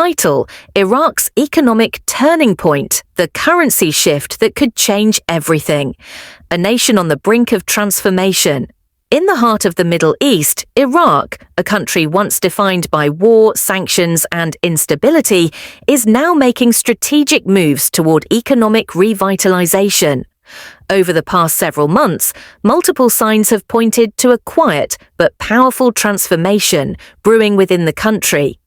title, Iraq's Economic Turning Point, the currency shift that could change everything. A nation on the brink of transformation. In the heart of the Middle East, Iraq, a country once defined by war, sanctions, and instability, is now making strategic moves toward economic revitalization. Over the past several months, multiple signs have pointed to a quiet but powerful transformation brewing within the country.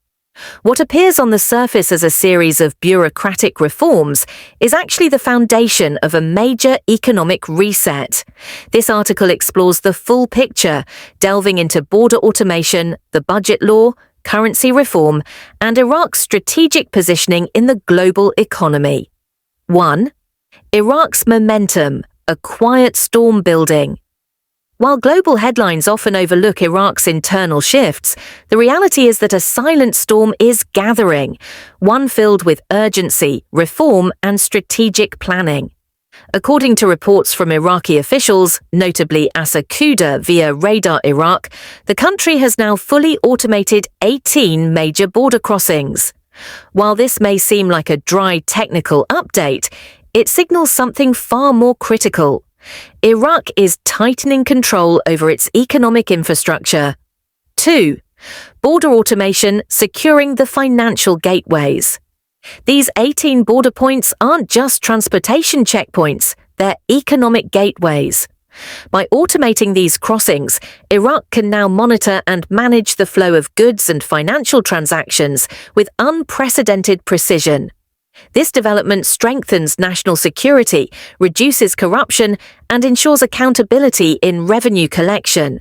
What appears on the surface as a series of bureaucratic reforms is actually the foundation of a major economic reset. This article explores the full picture, delving into border automation, the budget law, currency reform, and Iraq's strategic positioning in the global economy. 1. Iraq's momentum, a quiet storm building. While global headlines often overlook Iraq's internal shifts, the reality is that a silent storm is gathering, one filled with urgency, reform, and strategic planning. According to reports from Iraqi officials, notably Asakuda via Radar Iraq, the country has now fully automated 18 major border crossings. While this may seem like a dry technical update, it signals something far more critical. Iraq is tightening control over its economic infrastructure. 2. Border automation securing the financial gateways. These 18 border points aren't just transportation checkpoints, they're economic gateways. By automating these crossings, Iraq can now monitor and manage the flow of goods and financial transactions with unprecedented precision. This development strengthens national security, reduces corruption, and ensures accountability in revenue collection.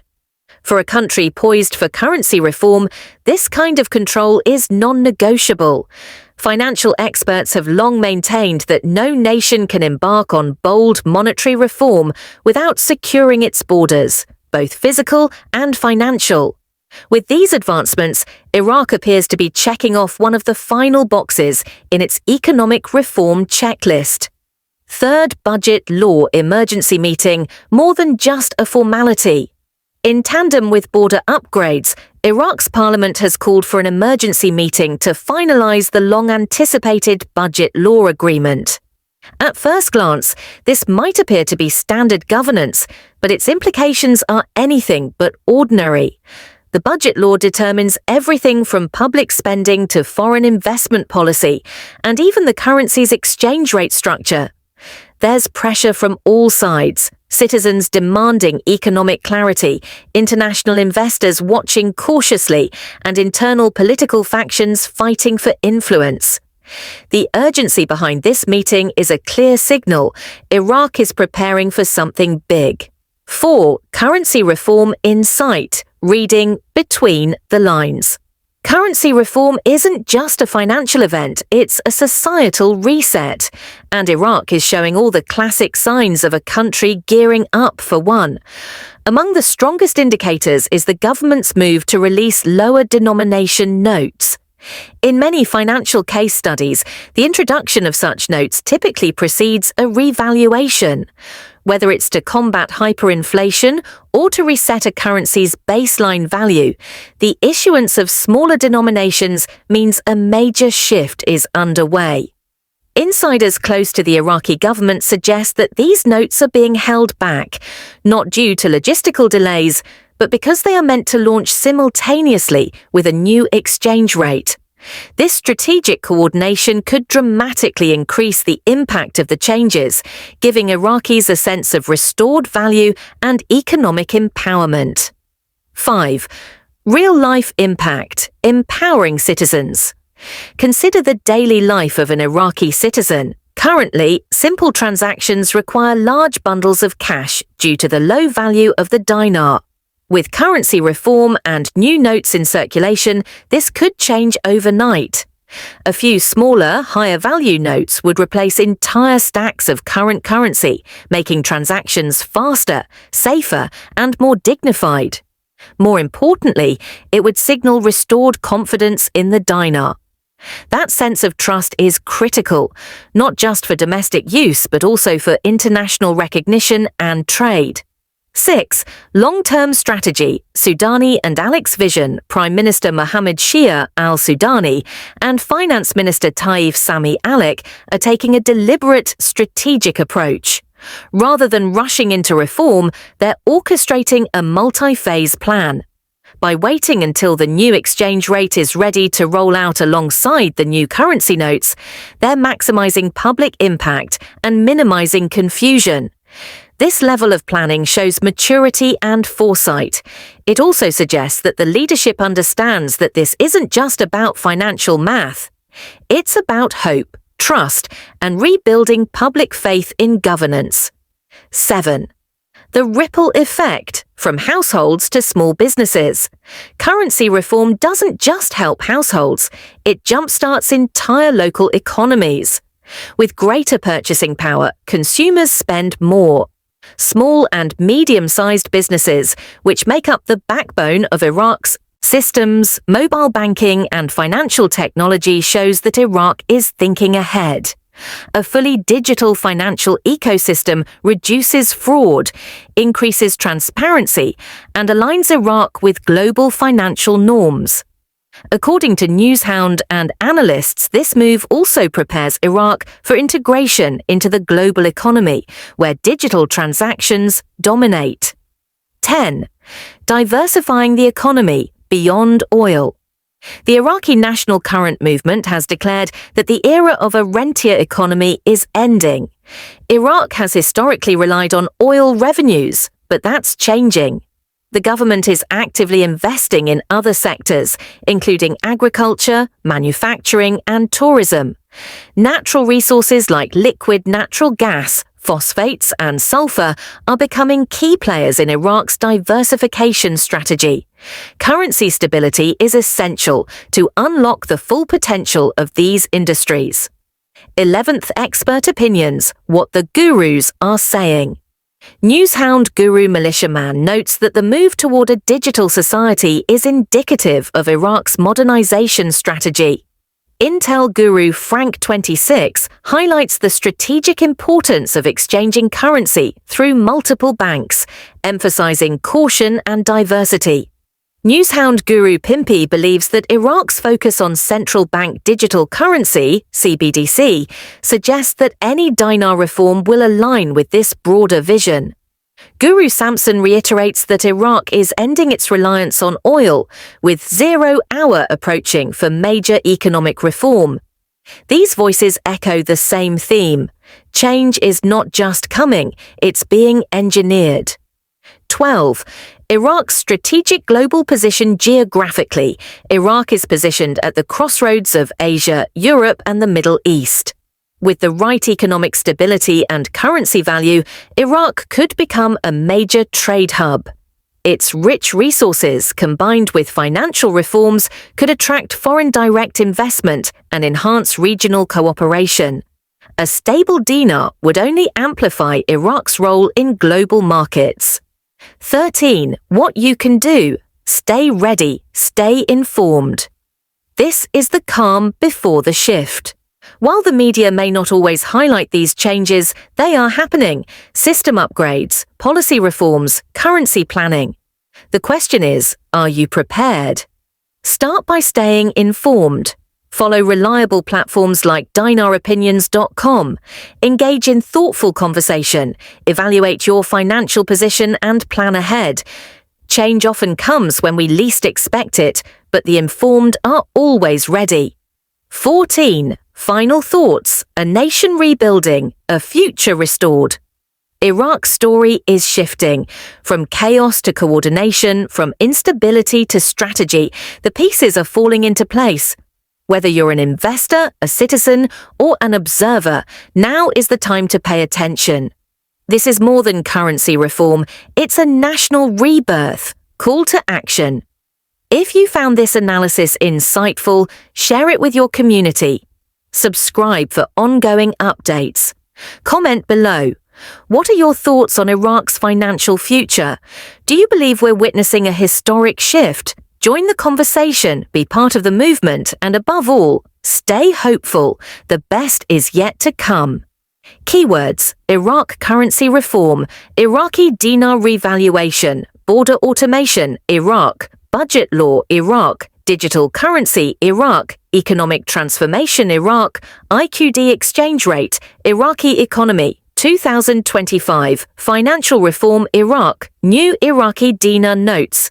For a country poised for currency reform, this kind of control is non-negotiable. Financial experts have long maintained that no nation can embark on bold monetary reform without securing its borders, both physical and financial. With these advancements, Iraq appears to be checking off one of the final boxes in its economic reform checklist. Third budget law emergency meeting, more than just a formality. In tandem with border upgrades, Iraq's parliament has called for an emergency meeting to finalize the long-anticipated budget law agreement. At first glance, this might appear to be standard governance, but its implications are anything but ordinary. The budget law determines everything from public spending to foreign investment policy, and even the currency's exchange rate structure. There's pressure from all sides, citizens demanding economic clarity, international investors watching cautiously, and internal political factions fighting for influence. The urgency behind this meeting is a clear signal. Iraq is preparing for something big. 4. Currency reform in sight. Reading between the lines. Currency reform isn't just a financial event, it's a societal reset. And Iraq is showing all the classic signs of a country gearing up for one. Among the strongest indicators is the government's move to release lower denomination notes. In many financial case studies, the introduction of such notes typically precedes a revaluation. Whether it's to combat hyperinflation or to reset a currency's baseline value, the issuance of smaller denominations means a major shift is underway. Insiders close to the Iraqi government suggest that these notes are being held back, not due to logistical delays, but because they are meant to launch simultaneously with a new exchange rate. This strategic coordination could dramatically increase the impact of the changes, giving Iraqis a sense of restored value and economic empowerment. 5. Real-life impact, empowering citizens. Consider the daily life of an Iraqi citizen. Currently, simple transactions require large bundles of cash due to the low value of the dinar. With currency reform and new notes in circulation, this could change overnight. A few smaller, higher-value notes would replace entire stacks of current currency, making transactions faster, safer, and more dignified. More importantly, it would signal restored confidence in the dinar. That sense of trust is critical, not just for domestic use but also for international recognition and trade. 6. Long-term strategy. Sudani and Alex Vision, Prime Minister Mohammed Shia al-Sudani and Finance Minister Taif Sami Alek are taking a deliberate, strategic approach. Rather than rushing into reform, they're orchestrating a multi-phase plan. By waiting until the new exchange rate is ready to roll out alongside the new currency notes, they're maximizing public impact and minimizing confusion. This level of planning shows maturity and foresight. It also suggests that the leadership understands that this isn't just about financial math. It's about hope, trust, and rebuilding public faith in governance. 7. The ripple effect, from households to small businesses. Currency reform doesn't just help households, it jumpstarts entire local economies. With greater purchasing power, consumers spend more. Small and medium-sized businesses, which make up the backbone of Iraq's systems, mobile banking, and financial technology, shows that Iraq is thinking ahead. A fully digital financial ecosystem reduces fraud, increases transparency, and aligns Iraq with global financial norms. According to Newshound and analysts, this move also prepares Iraq for integration into the global economy, where digital transactions dominate. 10. Diversifying the economy beyond oil. The Iraqi National Current Movement has declared that the era of a rentier economy is ending. Iraq has historically relied on oil revenues, but that's changing. The government is actively investing in other sectors, including agriculture, manufacturing, and tourism. Natural resources like liquid natural gas, phosphates, and sulfur are becoming key players in Iraq's diversification strategy. Currency stability is essential to unlock the full potential of these industries. 11th Expert Opinions: What the Gurus are saying. Newshound guru militiaman notes that the move toward a digital society is indicative of Iraq's modernization strategy. Intel guru Frank26 highlights the strategic importance of exchanging currency through multiple banks, emphasizing caution and diversity. Newshound guru Pimpy believes that Iraq's focus on central bank digital currency, CBDC, suggests that any dinar reform will align with this broader vision. Guru Samson reiterates that Iraq is ending its reliance on oil, with 0 hour approaching for major economic reform. These voices echo the same theme. Change is not just coming, it's being engineered. 12. Iraq's strategic global position geographically. Iraq is positioned at the crossroads of Asia, Europe, and the Middle East. With the right economic stability and currency value, Iraq could become a major trade hub. Its rich resources, combined with financial reforms, could attract foreign direct investment and enhance regional cooperation. A stable dinar would only amplify Iraq's role in global markets. 13. What you can do. Stay ready. Stay informed. This is the calm before the shift. While the media may not always highlight these changes, they are happening. System upgrades, policy reforms, currency planning. The question is, are you prepared? Start by staying informed. Follow reliable platforms like dinaropinions.com. Engage in thoughtful conversation. Evaluate your financial position and plan ahead. Change often comes when we least expect it, but the informed are always ready. 14. Final thoughts. A nation rebuilding, a future restored. Iraq's story is shifting. From chaos to coordination, from instability to strategy, the pieces are falling into place. Whether you're an investor, a citizen, or an observer, now is the time to pay attention. This is more than currency reform, it's a national rebirth. Call to action. If you found this analysis insightful, share it with your community. Subscribe for ongoing updates. Comment below. What are your thoughts on Iraq's financial future? Do you believe we're witnessing a historic shift? Join the conversation, be part of the movement, and above all, stay hopeful. The best is yet to come. Keywords: Iraq currency reform, Iraqi Dinar Revaluation, border automation, Iraq, budget law, Iraq, digital currency, Iraq, economic transformation, Iraq, IQD exchange rate, Iraqi economy, 2025, financial reform, Iraq, new Iraqi dinar notes,